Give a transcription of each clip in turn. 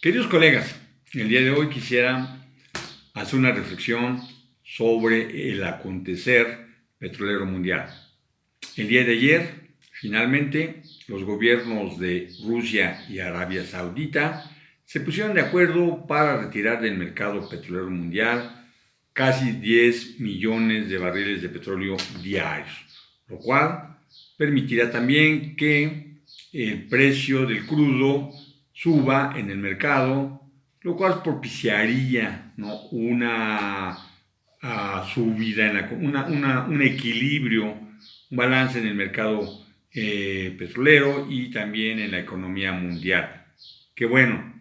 Queridos colegas, el día de hoy quisiera hacer una reflexión sobre el acontecer petrolero mundial. El día de ayer, finalmente, los gobiernos de Rusia y Arabia Saudita se pusieron de acuerdo para retirar del mercado petrolero mundial casi 10 millones de barriles de petróleo diarios, lo cual permitirá también que el precio del crudo suba en el mercado, lo cual propiciaría, ¿no?, una subida, un equilibrio, un balance en el mercado petrolero y también en la economía mundial. Que bueno,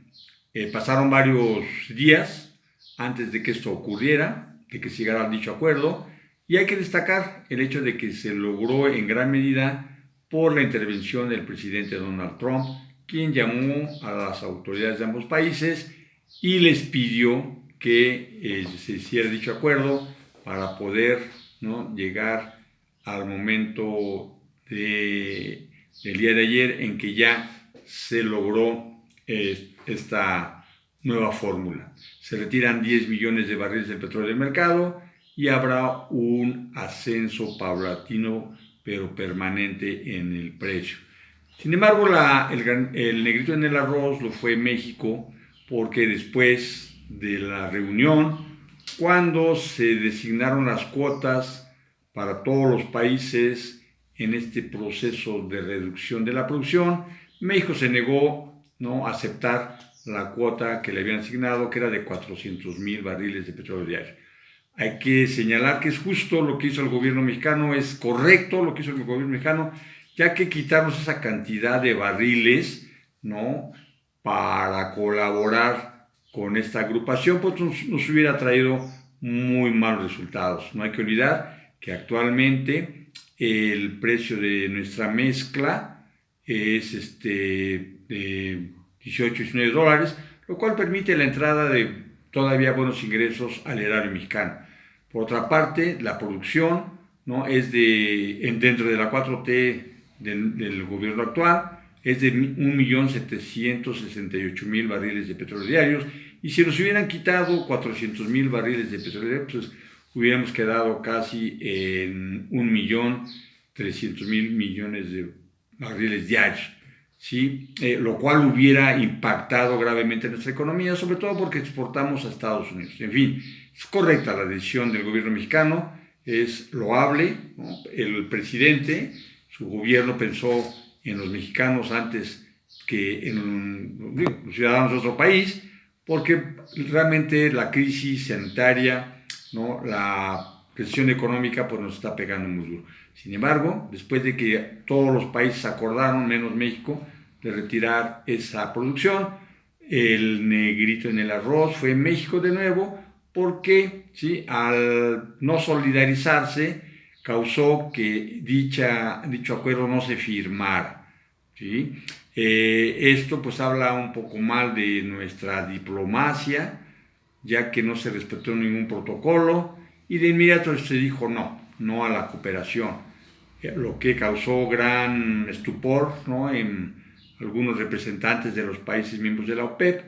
pasaron varios días antes de que esto ocurriera, de que se llegara a dicho acuerdo, y hay que destacar el hecho de que se logró en gran medida por la intervención del presidente Donald Trump, quien llamó a las autoridades de ambos países y les pidió que se hiciera dicho acuerdo para poder, ¿no?, llegar al momento del día de ayer en que ya se logró esta nueva fórmula. Se retiran 10 millones de barriles de petróleo del mercado y habrá un ascenso paulatino pero permanente en el precio. Sin embargo, el negrito en el arroz lo fue México, porque después de la reunión, cuando se designaron las cuotas para todos los países en este proceso de reducción de la producción, México se negó, ¿no?, a aceptar la cuota que le habían asignado, que era de 400,000 barriles de petróleo diario. Hay que señalar que es justo lo que hizo el gobierno mexicano, es correcto lo que hizo el gobierno mexicano, ya que quitarnos esa cantidad de barriles, ¿no?, para colaborar con esta agrupación, pues nos hubiera traído muy malos resultados. No hay que olvidar que actualmente el precio de nuestra mezcla es de 18, 19 dólares, lo cual permite la entrada de todavía buenos ingresos al erario mexicano. Por otra parte, la producción, ¿no?, es dentro de la 4T del gobierno actual, es de 1.768.000 barriles de petróleo diarios, y si nos hubieran quitado 400,000 barriles de petróleo diarios, pues hubiéramos quedado casi en 1.300.000 millones de barriles diarios, ¿sí? Lo cual hubiera impactado gravemente nuestra economía, sobre todo porque exportamos a Estados Unidos. En fin, es correcta la decisión del gobierno mexicano, es loable, ¿no? El presidente, su gobierno pensó en los mexicanos antes que en los ciudadanos de otro país, porque realmente la crisis sanitaria, ¿no?, la presión económica, pues nos está pegando muy duro. Sin embargo, después de que todos los países acordaron, menos México, de retirar esa producción, el negrito en el arroz fue México de nuevo, porque, ¿sí?, al no solidarizarse causó que dicho acuerdo no se firmara, ¿sí? Esto pues habla un poco mal de nuestra diplomacia, ya que no se respetó ningún protocolo y de inmediato se dijo no a la cooperación, lo que causó gran estupor, ¿no?, en algunos representantes de los países miembros de la OPEP,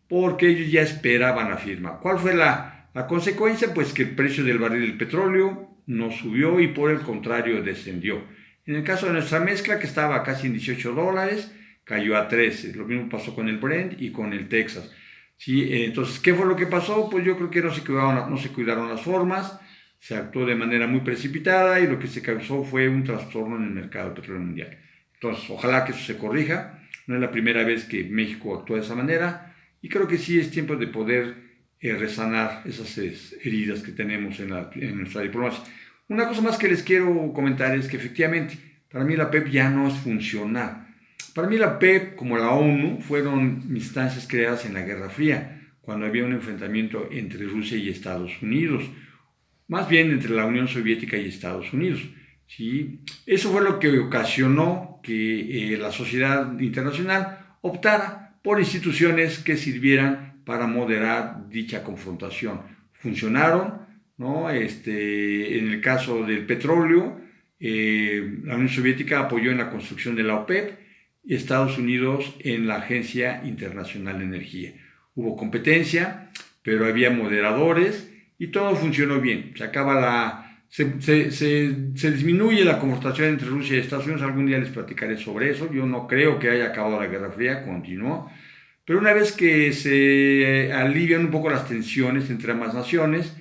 porque ellos ya esperaban la firma. ¿Cuál fue la consecuencia? Pues que el precio del barril del petróleo no subió y por el contrario descendió. En el caso de nuestra mezcla, que estaba casi en 18 dólares, cayó a 13. Lo mismo pasó con el Brent y con el Texas. ¿Sí? Entonces, ¿qué fue lo que pasó? Pues yo creo que no se cuidaron las formas, se actuó de manera muy precipitada y lo que se causó fue un trastorno en el mercado petrolero mundial. Entonces, ojalá que eso se corrija. No es la primera vez que México actúa de esa manera y creo que sí es tiempo de poder resanar esas heridas que tenemos en nuestra diplomacia. Una cosa más que les quiero comentar es que efectivamente, para mí la PEP ya no es funcional. Para mí la PEP, como la ONU, fueron instancias creadas en la Guerra Fría, cuando había un enfrentamiento entre Rusia y Estados Unidos, más bien entre la Unión Soviética y Estados Unidos, ¿sí? Eso fue lo que ocasionó que la sociedad internacional optara por instituciones que sirvieran para moderar dicha confrontación. Funcionaron, ¿no? En el caso del petróleo, la Unión Soviética apoyó en la construcción de la OPEP Estados Unidos en la Agencia Internacional de Energía. Hubo competencia, pero había moderadores y todo funcionó bien. Se disminuye la confrontación entre Rusia y Estados Unidos. Algún día les platicaré sobre eso. Yo no creo que haya acabado la Guerra Fría, continuó. Pero una vez que se alivian un poco las tensiones entre ambas naciones,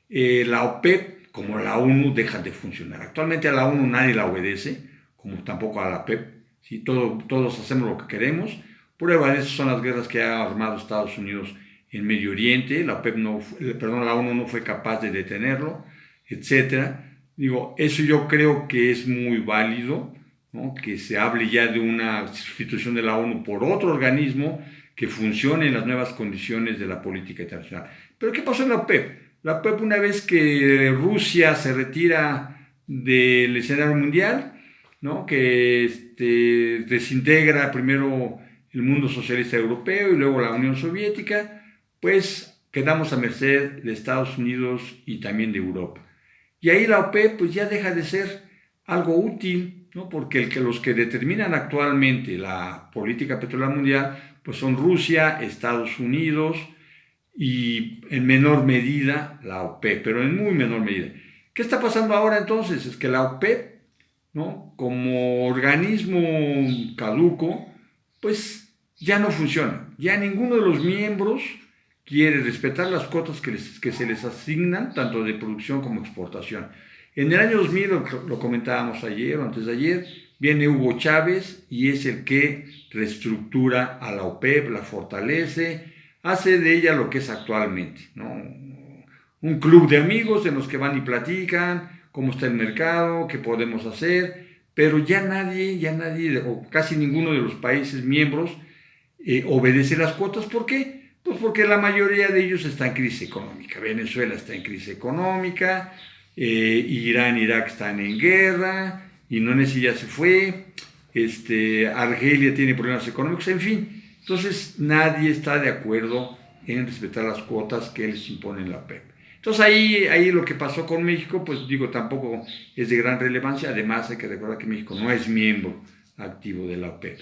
la OPEP, como la ONU, deja de funcionar. Actualmente a la ONU nadie la obedece, como tampoco a la OPEP. ¿Sí? Todos hacemos lo que queremos. Prueba de eso son las guerras que ha armado Estados Unidos en Medio Oriente. La ONU no fue capaz de detenerlo, etcétera. Digo, eso yo creo que es muy válido, ¿no? Que se hable ya de una sustitución de la ONU por otro organismo que funcione en las nuevas condiciones de la política internacional. Pero ¿qué pasó en la OPEP? La OPEP, una vez que Rusia se retira del escenario mundial, ¿no? Que desintegra primero el mundo socialista europeo y luego la Unión Soviética, pues quedamos a merced de Estados Unidos y también de Europa. Y ahí la OPEP pues ya deja de ser algo útil, ¿no? Porque los que determinan actualmente la política petrolera mundial pues son Rusia, Estados Unidos y en menor medida la OPEP, pero en muy menor medida. ¿Qué está pasando ahora entonces? Es que la OPEP, ¿no? Como organismo caduco, pues ya no funciona. Ya ninguno de los miembros quiere respetar las cuotas que se les asignan, tanto de producción como exportación. En el año 2000, lo comentábamos ayer o antes de ayer, viene Hugo Chávez y es el que reestructura a la OPEP, la fortalece, hace de ella lo que es actualmente, ¿no? Un club de amigos en los que van y platican cómo está el mercado, qué podemos hacer, pero ya nadie, o casi ninguno de los países miembros obedece las cuotas. ¿Por qué? Pues porque la mayoría de ellos está en crisis económica. Venezuela está en crisis económica, Irán, Irak están en guerra, Indonesia ya se fue, Argelia tiene problemas económicos, en fin. Entonces nadie está de acuerdo en respetar las cuotas que les imponen la OPEP. Entonces ahí lo que pasó con México, pues digo, tampoco es de gran relevancia. Además hay que recordar que México no es miembro activo de la OPEP.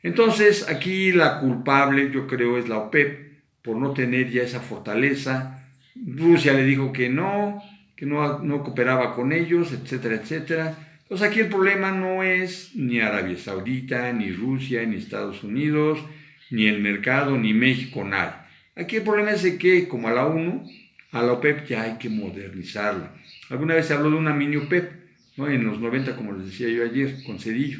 Entonces aquí la culpable yo creo es la OPEP por no tener ya esa fortaleza. Rusia le dijo que no cooperaba con ellos, etcétera, etcétera. Entonces aquí el problema no es ni Arabia Saudita, ni Rusia, ni Estados Unidos, ni el mercado, ni México, nada. Aquí el problema es de que, como a la ONU, a la OPEP ya hay que modernizarla. Alguna vez se habló de una mini OPEP, ¿no? En los 90, como les decía yo ayer, con Cedillo.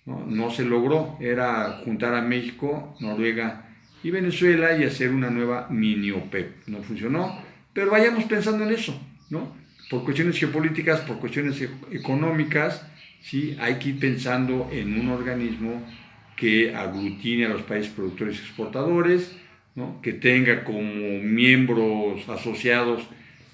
No se logró, era juntar a México, Noruega y Venezuela y hacer una nueva mini OPEP. No funcionó, pero vayamos pensando en eso, ¿no? Por cuestiones geopolíticas, por cuestiones económicas, ¿sí? Hay que ir pensando en un organismo que aglutine a los países productores y exportadores, ¿no? Que tenga como miembros asociados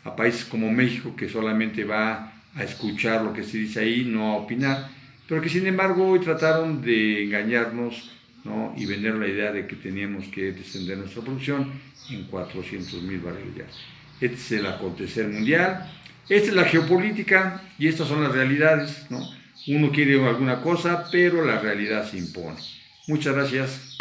a países como México, que solamente va a escuchar lo que se dice ahí, no a opinar, pero que sin embargo hoy trataron de engañarnos, ¿no? Y vender la idea de que teníamos que descender nuestra producción en 400,000 barriles ya. Este es el acontecer mundial, esta es la geopolítica y estas son las realidades, ¿no? Uno quiere alguna cosa, pero la realidad se impone. Muchas gracias.